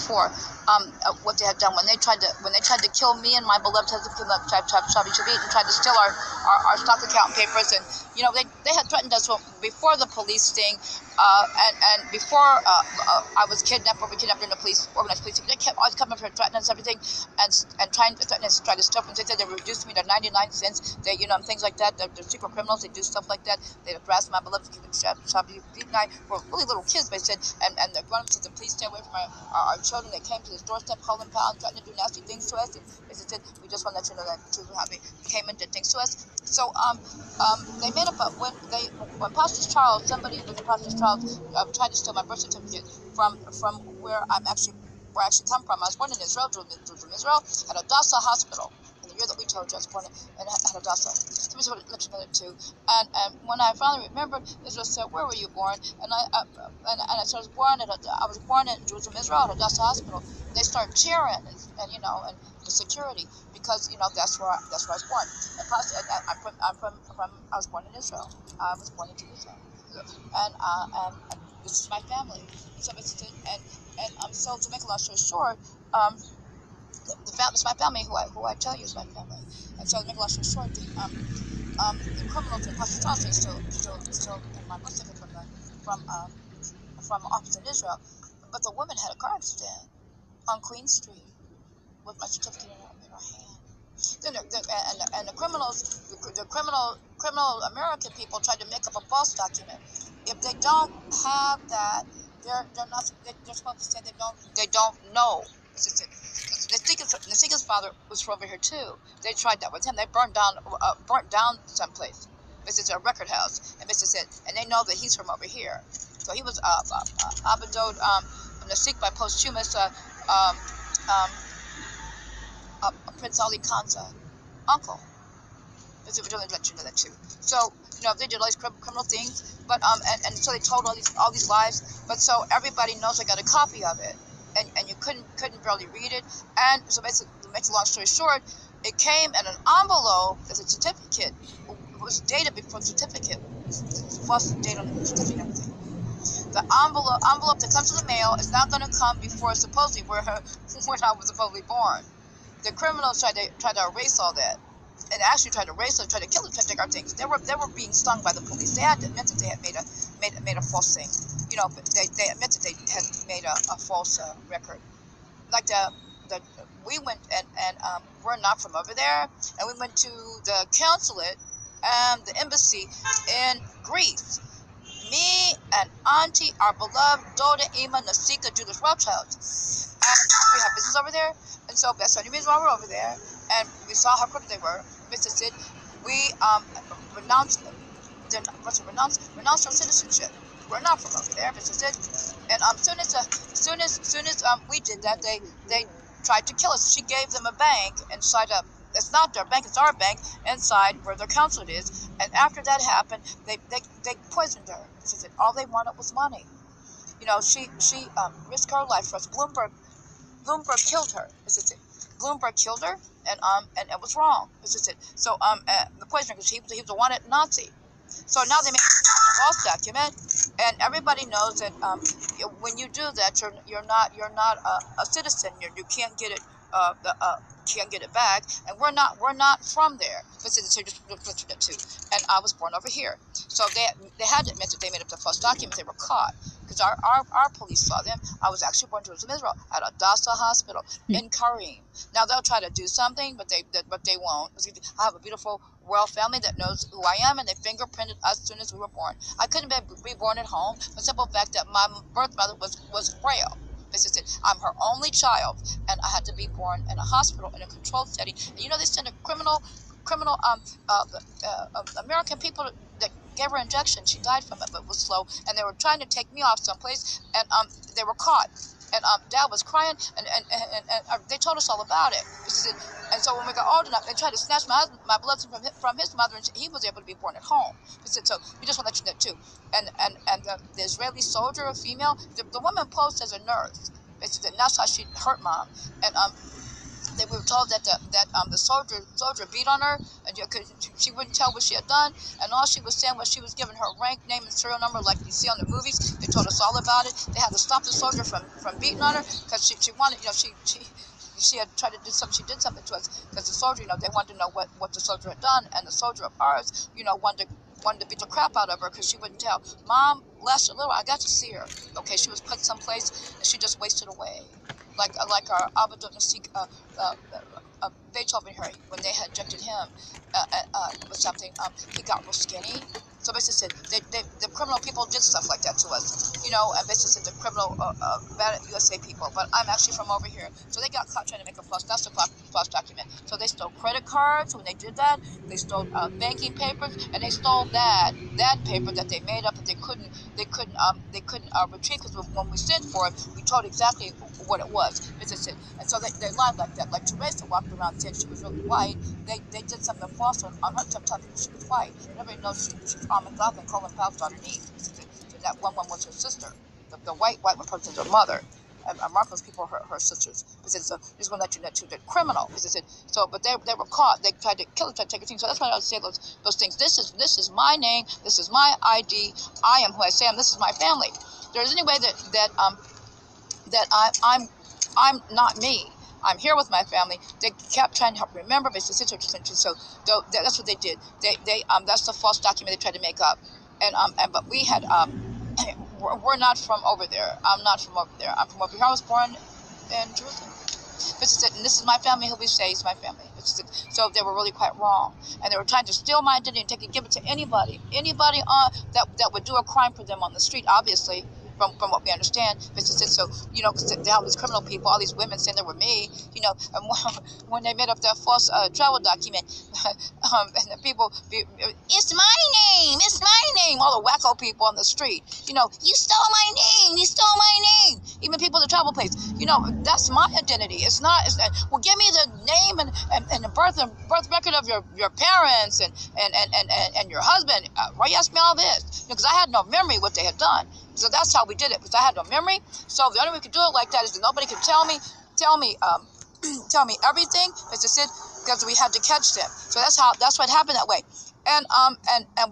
before what they had done when they tried to kill me and my beloved husband, tried to steal our stock account papers, and they had threatened us before the police sting, and before I was kidnapped, or we kidnapped during the organized police. They kept always coming for threatening us, everything, and trying to threaten us, try to steal. And they said they reduced me to 99 cents. They, and things like that. They're secret criminals. They do stuff like that. They harass my beloved we're really little kids. They said, and the grown-ups said, please stay away from our children. They came to the doorstep, calling pounds, threatening to do nasty things to us. And they said, we just want to let you know that children came and did things to us. So they made up when Pastor Charles, somebody was in Pastor Charles, tried to steal my birth certificate from where I actually come from. I was born in Israel, Jerusalem, Israel, at Hadassah Hospital. In the year that we told you, I was born at Hadassah. Let me let you know that too. And when I finally remembered, Israel said, "Where were you born?" And I said, I was born in Jerusalem, Israel, at Hadassah Hospital. They started cheering and the security, because that's where I was born. And I was born in Israel. I was born in Jerusalem, and this is my family. So so to make a long story short, it's my family who I tell you is my family. And so to make a long story short, the criminals in Pastor Charles is still in my birth certificate from office in Israel. But the woman had a car accident on Queen Street with my certificate in her hand. Then the criminal American people tried to make up a false document. If they don't have that, they're supposed to say they don't know. The Seeker's father was from over here too. They tried that with him. They burnt down someplace. This is a record house, and Mr. said, and they know that he's from over here. So he was Abadod from the Sikh by posthumous Prince Ali Khan's uncle. We're going to let you know that too. So they did all these criminal things, but and so they told all these lies. But so everybody knows I got a copy of it, and you couldn't barely read it. And so basically, to make a long story short, it came in an envelope as a certificate. It was dated before the certificate. The false date on the certificate and everything. The envelope that comes in the mail is not going to come before supposedly when I was supposedly born. The criminals tried to erase all that. And actually tried to race them, tried to kill them, tried to take our things. They were being stung by the police. They had to admit that they had made a false thing. But they admit that they had made a false record. Like we went and we're not from over there, and we went to the consulate and the embassy in Greece. Me and Auntie, our beloved daughter Ima Nasika Judas Rothschild, and we have business over there, and so that's the only reason why we're over there. And we saw how crooked they were. Mr. Sid, we renounced our citizenship. We're not from over there, Mr. Sid. And soon as we did that, they tried to kill us. She gave them a bank inside it's not their bank, it's our bank, inside where their consulate is. And after that happened, they poisoned her. She said all they wanted was money. She risked her life for us. Bloomberg killed her. Bloomberg killed her, and it was wrong. So the poisoner, because he was a wanted Nazi. So now they make a false document, and everybody knows that when you do that, you're not a citizen. You can't get it. Can't get it back, and we're not from there. So just it too. And I was born over here, so they had to admit that they made up the false document. They were caught because our police saw them. I was actually born in Jerusalem, Israel, at Hadassah Hospital in Kareem. Now they'll try to do something, but they won't. I have a beautiful royal family that knows who I am, and they fingerprinted us as soon as we were born. I couldn't be born at home. The simple fact that my birth mother was frail. I'm her only child, and I had to be born in a hospital in a controlled setting. And they sent a criminal American people that gave her injection. She died from it, but it was slow. And they were trying to take me off someplace, and they were caught. And Dad was crying, and they told us all about it. And so when we got old enough, they tried to snatch my blood from his mother, and he was able to be born at home. So we just want to let you know too. And the Israeli soldier, a female, the woman posed as a nurse. And that's how she hurt Mom. And They were told that the soldier beat on her, and she wouldn't tell what she had done, and all she was saying was she was given her rank, name, and serial number like you see on the movies. They told us all about it. They had to stop the soldier from beating on her because she wanted, she had tried to do something. She did something to us because the soldier, they wanted to know what the soldier had done, and the soldier of ours, wanted to beat the crap out of her because she wouldn't tell. Mom, last a little, I got to see her. Okay, she was put someplace and she just wasted away, like our Abaddon Beethoven here when they had injected him with something. He got real skinny. So basically said the criminal people did stuff like that to us, and basically said the criminal bad USA people. But I'm actually from over here, so they got caught trying to make a false. That's a false document. So they stole credit cards when they did that. They stole banking papers, and they stole that paper that they made up that they couldn't retrieve because when we sent for it, we told exactly what it was. And so they lied like that. Like Teresa walked around saying she was really white. They did something false on her telling people she was white. Everybody knows she's Almond Gotham, Colin Powell's daughter niece. So that one was her sister. The white one person's her mother. And Marco's people are her sisters. So just want to let you know too, they're criminal. So, but they were caught. They tried to kill her, tried to take her thing. So that's why I would say those things. This is my name. This is my ID. I am who I say I am. This is my family. If there's any way that I'm not me. I'm here with my family. They kept trying to help remember, but it's a situation. So that's what they did. They that's the false document they tried to make up. But we had we're not from over there. I'm not from over there. I'm from over here. I was born in Jerusalem. And this is my family who we say is my family. So they were really quite wrong. And they were trying to steal my identity and take it, give it to anybody that would do a crime for them on the street, obviously. From what we understand, so because they have these criminal people, all these women saying they were me, and when they made up that false travel document, and the people, it's my name, all the wacko people on the street, you stole my name, even people at the travel place, that's my identity. It's not. Well, give me the name and the birth record of your parents and your husband. Why you ask me all this? Because I had no memory what they had done. So that's how we did it, because I had no memory. So the only way we could do it like that is that nobody could tell me tell me everything. Because we had to catch them. So that's what happened that way. And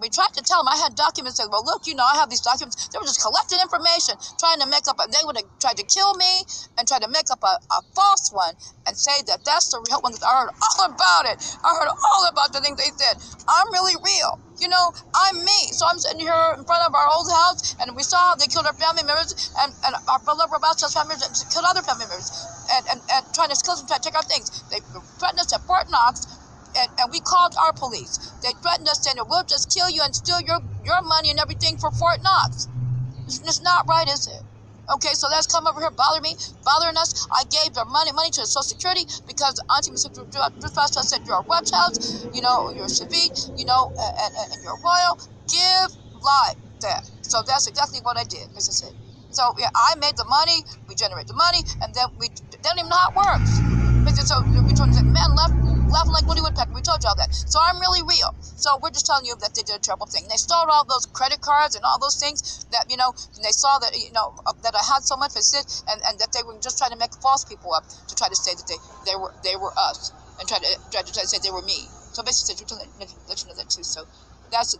we tried to tell them. I had documents that, well, look, I have these documents. They were just collecting information, trying to make up. They would have tried to kill me and tried to make up a false one and say that that's the real one. I heard all about it. I heard all about the things they said. I'm really real. I'm me. So I'm sitting here in front of our old house, and we saw how they killed our family members and our beloved about us family members and killed other family members and trying to kill us and try to take our things. They threatened us at Fort Knox. And we called our police. They threatened us, saying that we'll just kill you and steal your money and everything for Fort Knox. It's not right, is it? Okay, so that's come over here bothering us. I gave their money to the Social Security because Auntie Mr. Pastor said you're a watch house, you're a civic, and you're royal. Give life that. So that's exactly what I did. This is it. So yeah, I made the money, we generate the money, and then they don't even know how it works. So we told them, man, laughing like Woody Woodpecker. We told you all that. So I'm really real. So we're just telling you that they did a terrible thing. They stole all those credit cards and all those things that, and they saw that, that I had so much, and that they were just trying to make false people up to try to say that they were us and try to say they were me. So basically, we're trying to let you know that too. So that's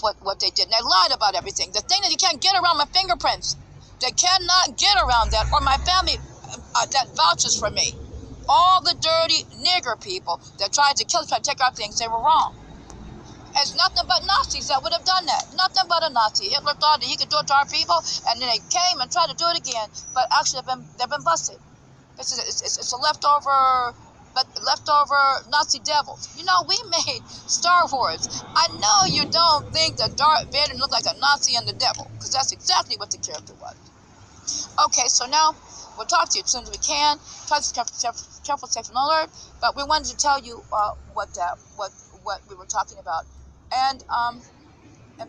what they did. And they lied about everything. The thing that you can't get around my fingerprints. They cannot get around that, or my family that vouches for me. All the dirty nigger people that tried to kill us, tried to take our things, they were wrong. It's nothing but Nazis that would have done that. Nothing but a Nazi. Hitler thought that he could do it to our people, and then they came and tried to do it again. But actually, they've been busted. It's a leftover Nazi devils. We made Star Wars. I know you don't think that Darth Vader looked like a Nazi and the devil, because that's exactly what the character was. Okay, so now we'll talk to you as soon as we can. Try to be careful, safe, and alert. But we wanted to tell you what we were talking about, and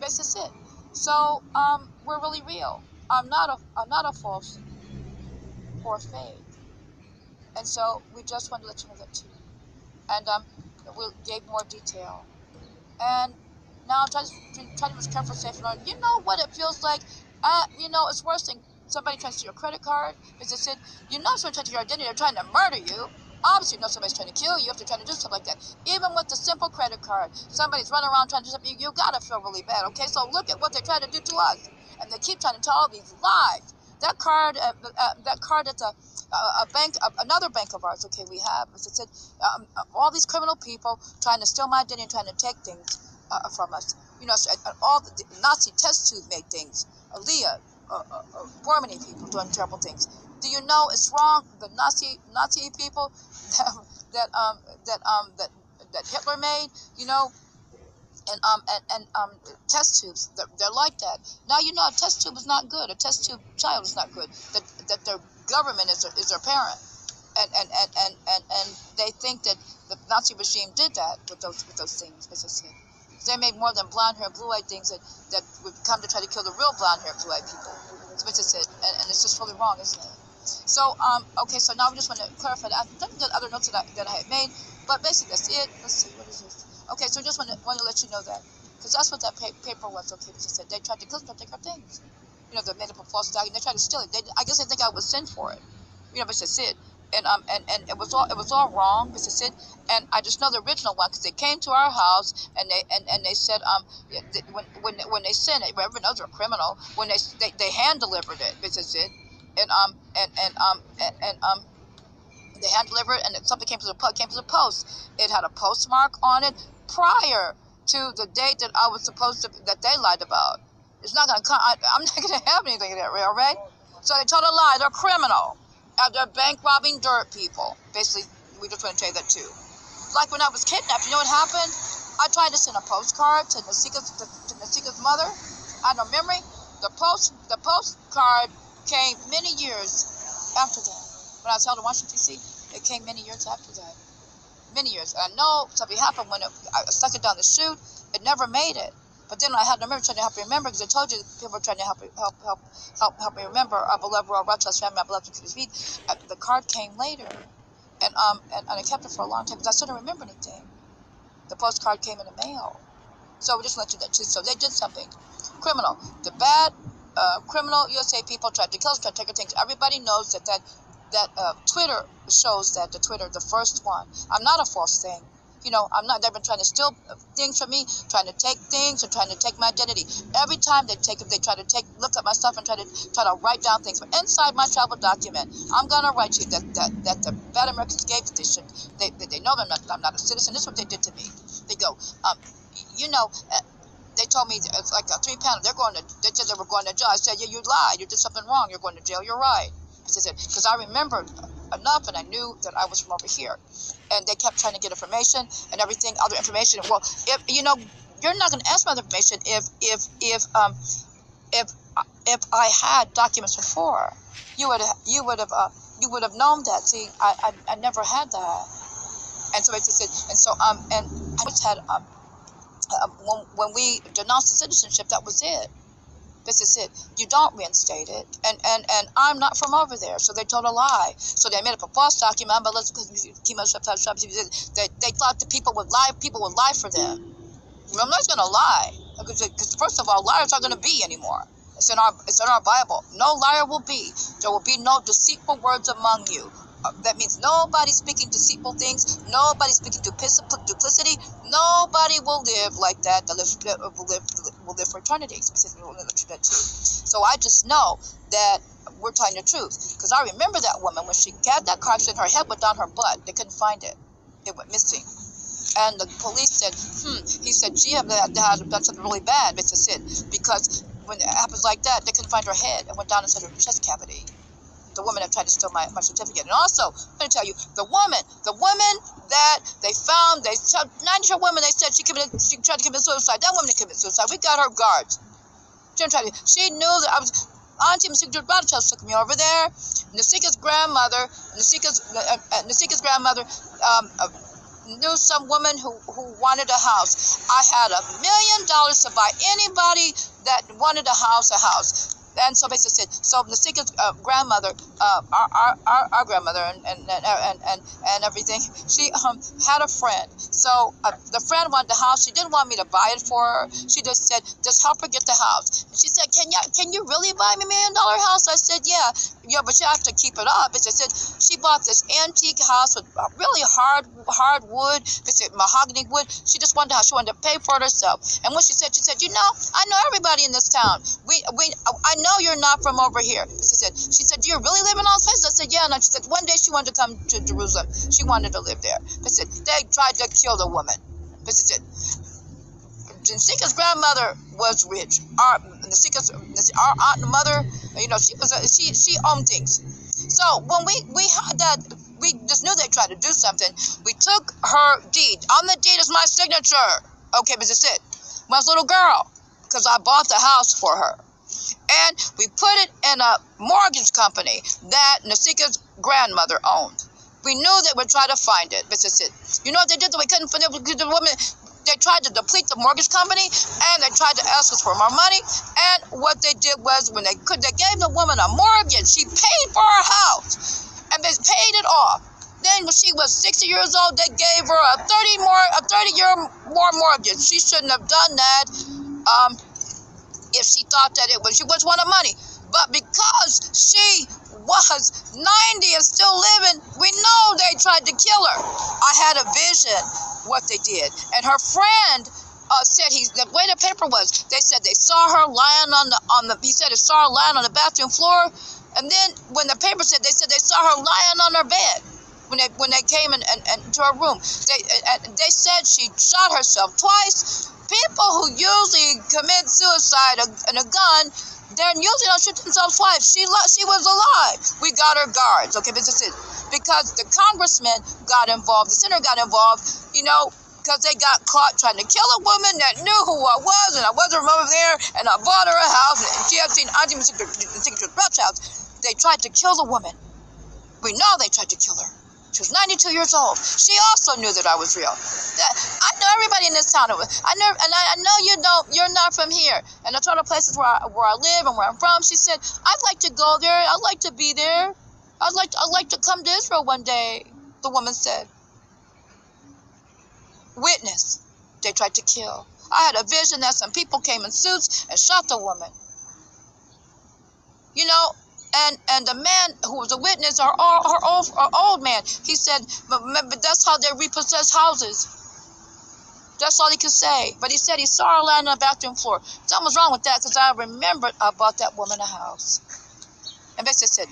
basically that's it. So we're really real. I'm not a false fake, and so we just wanted to let you know that too. And we gave more detail. And now try to be careful, safe, and alert. You know what it feels like. It's worse than somebody tries to steal your credit card, because they said, you know someone trying to steal your identity, they're trying to murder you. Obviously, you know somebody's trying to kill you if they're trying to do stuff like that. Even with the simple credit card, somebody's running around trying to do something, you gotta feel really bad, okay? So look at what they're trying to do to us. And they keep trying to tell all these lies. That card at a bank, another bank of ours, okay, we have, as I said, all these criminal people trying to steal my identity, trying to take things from us. You know, all the Nazi test tube made things. Leah, Germany people doing terrible things. Do you know it's wrong? The Nazi people that Hitler made, you know, and test tubes. They're like that. Now you know a test tube is not good. A test tube child is not good. That their government is their parent, and they think that the Nazi regime did that with those things. They made more than blonde hair, blue eyed things that would come to try to kill the real blonde hair, blue eyed people. That's and it's just really wrong, isn't it? So okay, so now we just want to clarify that. I think the other notes that I had made, but basically that's it. Let's see, what is this? Okay, so just want to let you know that, because that's what that paper was. Okay, they said they tried to kill us, tried to take our things. You know, they made up a false document. They tried to steal it. I guess they think I was sent for it. You know, but that's it. And it was all wrong. But that's it. And I just know the original one, because they came to our house and they said when they sent it, everyone knows they're a criminal. When they hand delivered it, but that's it. And they hand delivered, and something came to the post. It had a postmark on it prior to the date that I was supposed to, that they lied about. It's not going to come. I'm not going to have anything in that, right? So they told a lie. They're criminal. They're bank robbing dirt people. Basically, we just want to tell you that too. Like when I was kidnapped, you know what happened? I tried to send a postcard to Nasika's mother. I had no memory. The postcard came many years after that. When I was held in Washington, D.C., it came many years after that. Many years. And I know something happened when I stuck it down the chute. It never made it. But then I had no memory, trying to help me remember, because I told you people were trying to help me remember our beloved Royal Rochester family, my beloved feet. The card came later. And I kept it for a long time because I still don't remember anything. The postcard came in the mail. So we just let you that too. So they did something. Criminal. The bad criminal USA people tried to kill us, tried to take our things. Everybody knows that Twitter shows that the first one. I'm not a false thing. You know, I'm not. They've been trying to steal things from me, trying to take things, and trying to take my identity. Every time they take it, they try to look at my stuff and try to write down things. But inside my travel document, I'm gonna write you that the bad Americans gave to they know I'm not a citizen. This is what they did to me. They go, you know. They told me it's like a 3-pounder. They said they were going to jail. I said, yeah, you lied. You did something wrong. You're going to jail. You're right. Because I remembered enough, and I knew that I was from over here. And they kept trying to get information and everything, other information. Well, if you know, you're not going to ask for other information if I had documents before. You would have known that. See, I never had that. And so basically, and I just had when we denounced the citizenship, that was it. This is it. You don't reinstate it. And I'm not from over there, so they told a lie. So they made up a false document, but let's keep us they thought the people would lie for them. I'm not going to lie. Because first of all, liars aren't going to be anymore. It's in our Bible. No liar will be. There will be no deceitful words among you. That means nobody speaking deceitful things. Nobody speaking duplicity. Nobody will live like that. Will live for eternity. So I just know that we're telling the truth, because I remember that woman when she had that car. Her head went down her butt. They couldn't find it. It went missing. And the police said, he said, gee, that had done something really bad, Mr. Sid, because when it happens like that, they couldn't find her head and went down inside her chest cavity. The woman that tried to steal my certificate. And also, I'm going to tell you, the woman that they found, 90-year-old woman, they said she tried to commit suicide. That woman didn't commit suicide. We got her guards. She knew that I was, Auntie Nasika's relatives took me over there. Nasika's grandmother knew some woman who wanted a house. I had $1 million to buy anybody that wanted a house. And so basically said, so Nasika's grandmother, our grandmother and everything, she had a friend. So the friend wanted the house. She didn't want me to buy it for her. She just said, just help her get the house. And she said, can you really buy me $1 million house? I said, yeah, but you have to keep it up. And she said, she bought this antique house with really hard wood, mahogany wood. She just wanted the house. She wanted to pay for it herself. And when she said, you know, I know everybody in this town. I know you're not from over here. She said, do you really live in all these places? I said, yeah. And she said, one day she wanted to come to Jerusalem. She wanted to live there. They tried to kill the woman. Nasika's grandmother was rich. Our aunt and mother, you know, she owned things. So when we had that, we just knew they tried to do something. We took her deed. On the deed is my signature. Okay, but that's it. When I was a little girl, because I bought the house for her. And we put it in a mortgage company that Nasika's grandmother owned. We knew they would try to find it, but that's it. You know what they did? We couldn't find the woman. They tried to deplete the mortgage company, and they tried to ask us for more money. And what they did was, when they gave the woman a mortgage. She paid for her house, and they paid it off. Then when she was 60 years old, they gave her a 30-year more mortgage. She shouldn't have done that. If she thought that she was wanting money. But because she was 90 and still living, we know they tried to kill her. I had a vision what they did. And her friend said the way the paper was, they said they saw her lying he said they saw her lying on the bathroom floor. And then when the paper said, they said they saw her lying on her bed. When they came into her room, they said she shot herself twice. People who usually commit suicide in a gun, they're usually don't shoot themselves twice. She was alive. We got her guards, okay, but this is because the congressman got involved, the senator got involved, you know, because they got caught trying to kill a woman that knew who I was, and I wasn't from over there, and I bought her a house, and she had seen Auntie Signature Brett's house. They tried to kill the woman. We know they tried to kill her. She was 92 years old. She also knew that I was real. I know everybody in this town. I know you're not from here. And I told her places where I live and where I'm from. She said, I'd like to go there. I'd like to be there. I'd like to come to Israel one day, the woman said. Witness. They tried to kill. I had a vision that some people came in suits and shot the woman. You know, and the man who was a witness, our old man, he said, but that's how they repossess houses. That's all he could say. But he said he saw her lying on the bathroom floor. Something was wrong with that, because I remembered I bought that woman a house. And Bessie said,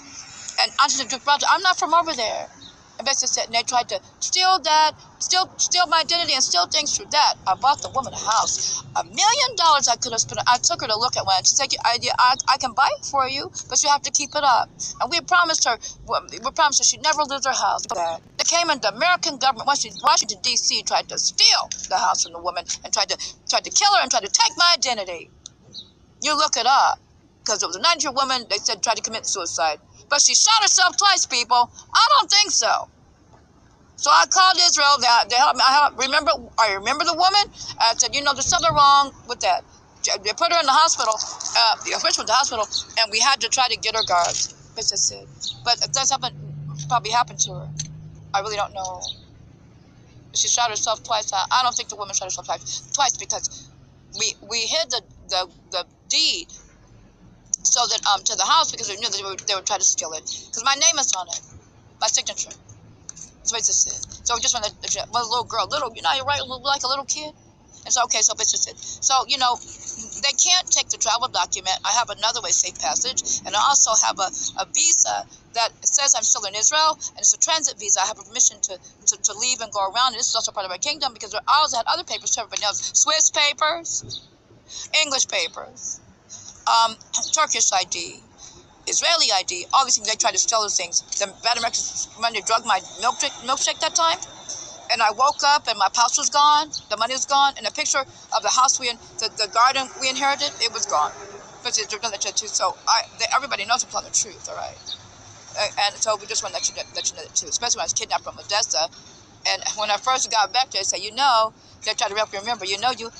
and I'm not from over there. And Bessie said, and they tried to steal that, steal my identity and steal things through that. I bought the woman a house. $1 million I could have spent. I took her to look at one. She said, I can buy it for you, but you have to keep it up. And we promised her she'd never lose her house. They came in, the American government, Washington, D.C., tried to steal the house from the woman and tried to kill her and tried to take my identity. You look it up, because it was a 90-year-old woman, they said tried to commit suicide. But she shot herself twice, people. I don't think so. So I called Israel. They helped me. I remember the woman. I said, you know, there's something wrong with that. They put her in the hospital. The official went to the hospital, and we had to try to get her guards. But that's something probably happened to her. I really don't know. She shot herself twice. I don't think the woman shot herself twice because we hid the deed so that to the house, because we knew that they would try to steal it, because my name is on it, my signature. That's what it said. So we just wanted a little girl, you know, you're right, like a little kid. And so okay, so it's just it. So you know, they can't take the travel document. I have another way safe passage, and I also have a visa that says I'm still in Israel, and it's a transit visa. I have a permission to leave and go around. And this is also part of my kingdom, because I also had other papers to everybody else: Swiss papers, English papers, Turkish ID, Israeli ID, all these things. They tried to steal those things. The bad Americans wanted to drug my milkshake that time, and I woke up and my house was gone, the money was gone, and a picture of the house the garden we inherited, it was gone. But so everybody knows I'm telling the truth, all right? And so we just want to let you know that too, especially when I was kidnapped from Odessa. And when I first got back there, they said, you know, they tried to remember, you know, you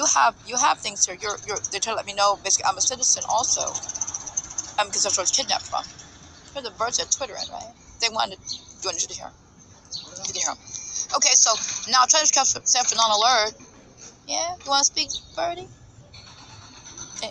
have things here. They tried to let me know, basically, I'm a citizen also. because that's where it's kidnapped from. Where the birds at twittering, right? They wanted you to hear. You can hear them. Okay, so now try to keep yourself on alert. Yeah, you want to speak, Birdie? Yeah.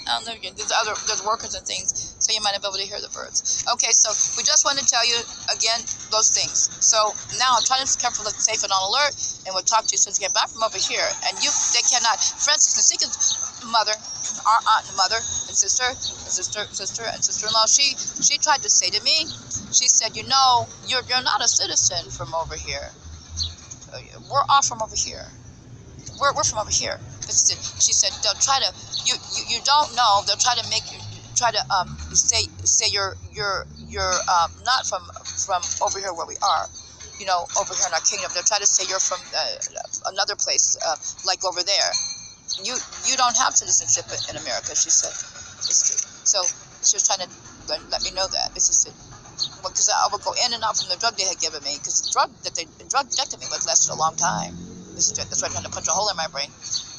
I don't know. There's workers and things, so you might not be able to hear the birds. Okay, so we just want to tell you again those things. So now I'm trying to be careful, safe, and on alert, and we'll talk to you as soon as we get back from over here. And they cannot. For instance, Nasika's mother, our aunt and mother, and sister-in-law, she tried to say to me, she said, you're not a citizen from over here. We're off from over here. We're from over here. She said they'll try to you don't know. They'll try to make you say you're not from over here where we are. Over here in our kingdom. They'll try to say you're from another place, like over there. You don't have citizenship in America. She said. So she was trying to let me know that. Because I would go in and out from the drug they had given me. Because the drug injected me with lasted a long time. That's why I tried to punch a hole in my brain.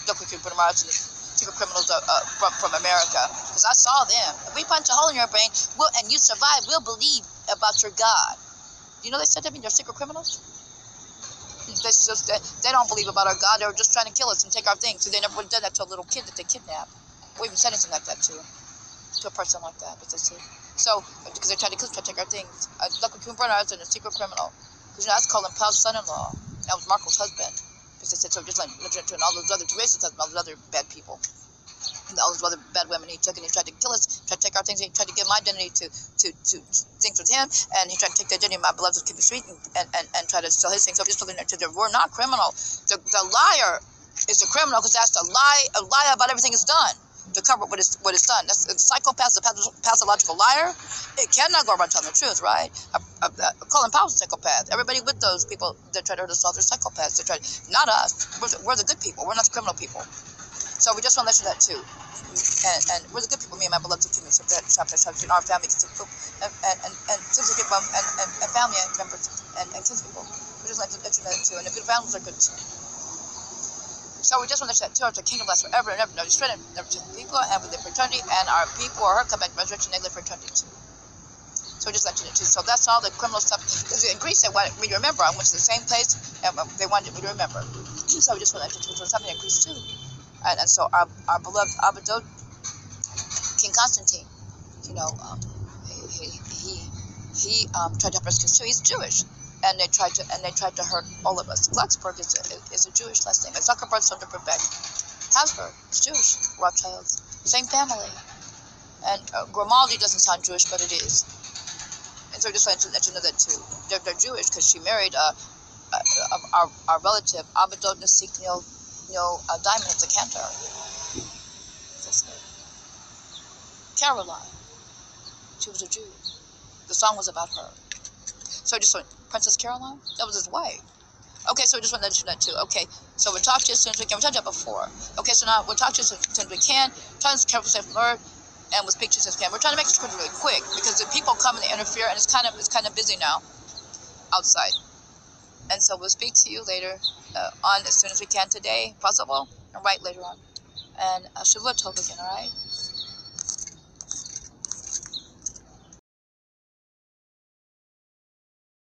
Look, we could put them out to the secret criminals from America. Because I saw them. If we punch a hole in your brain, and you survive, we'll believe about your God. They said to me they're secret criminals? They don't believe about our God. They were just trying to kill us and take our things. So they never would have done that to a little kid that they kidnapped. Or even said anything like that to a person like that. But they said, so, because they tried to kill us, try to take our things. Look, Bernard's a secret criminal. Because that's Colin Powell's son-in-law. That was Marco's husband. Because they said, so just like and all those other racist husbands, all those other bad people. And all those other bad women he took, and he tried to kill us, tried to take our things, and he tried to give my identity to things with him, and he tried to take the identity of my beloved Kimmy Sweet and try to steal his things. So just putting there to we're not criminal. The liar is the criminal because that's a lie about everything is done to cover what is done. That's a psychopath, a pathological liar. It cannot go around telling the truth, right? Colin Powell's a psychopath. Everybody with those people that try to hurt us all, they're psychopaths. They try not us. We're the good people. We're not the criminal people. So we just want to let you know that too. And we're the good people, me and my beloved Kimmy, so that in our family, and family members and kinspeople. We just like to let you know that too. And the good families are good too. So we just want to let you know that too. Our kingdom lasts forever and ever. No destroyed and never to the people, and with the fraternity, and our people are come back to resurrection, they live fraternity too. So we just let you know too. So that's all the criminal stuff. Because in Greece, they wanted me to remember. I went to the same place, and they wanted me to remember. So we just want to let you know. So it's happening in Greece too. And so our beloved Abaddon, King Constantine, he tried to help us too. He's Jewish, and they tried to hurt all of us. Luxembourg is a Jewish last name. And Zuckerberg, Sonderberg, Habsburg is Jewish. Rothschilds, same family. And Grimaldi doesn't sound Jewish, but it is. And so I just wanted to let you know that too. They're Jewish because she married our relative Abaddon Nasiknil. Diamond of the Cantor. Caroline. She was a Jew. The song was about her. So I just went, Princess Caroline? That was his wife. Okay, so we just want to let you know that too. Okay, so we'll talk to you as soon as we can. We talked about before. Okay, so now we'll talk to you as soon as we can. Try to be careful, safe, alert, and we'll speak to you as soon as we can. We're trying to make this really quick because the people come and they interfere, and it's kind of busy now outside. And so we'll speak to you later on as soon as we can today, possible, and right later on. And Shavua Tov again, all right?